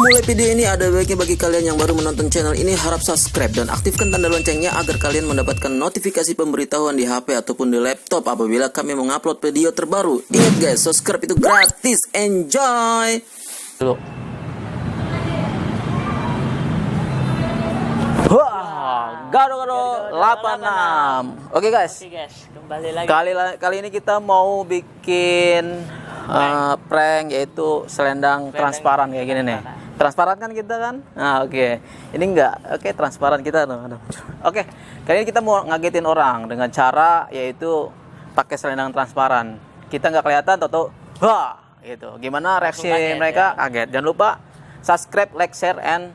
memulai video ini ada baiknya bagi kalian yang baru menonton channel ini harap subscribe dan aktifkan tanda loncengnya agar kalian mendapatkan notifikasi pemberitahuan di HP ataupun di laptop apabila kami mengupload video terbaru. Ingat guys, subscribe itu gratis. Enjoy. Wah, gado-gado 86. Oke guys, Kembali lagi. kali ini kita mau bikin prank yaitu selendang transparan kayak gini nih. Transparan kan kita kan? Nah, oke. Ini enggak. Oke, transparan kita. Oke. Kali ini kita mau ngagetin orang dengan cara yaitu pakai selendang transparan. Kita nggak kelihatan toto. Wah, gitu. Gimana reaksi kaget, mereka? ya. Kaget. Jangan lupa subscribe, like, share and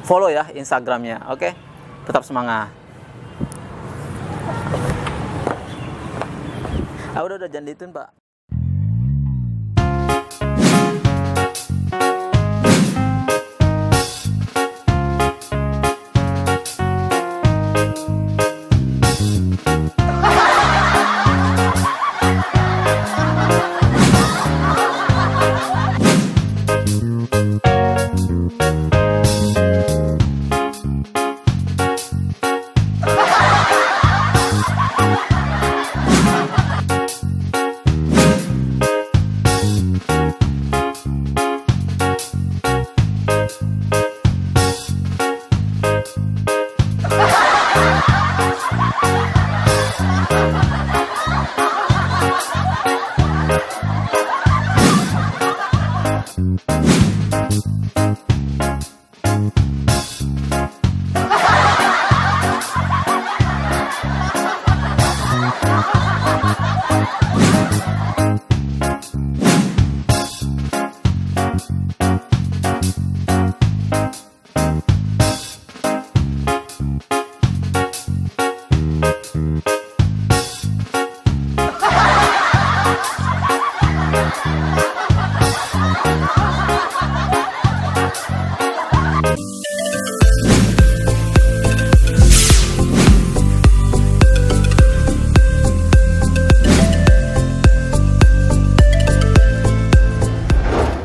follow ya Instagramnya. Oke. Tetap semangat. Udah jangan dituin, Pak.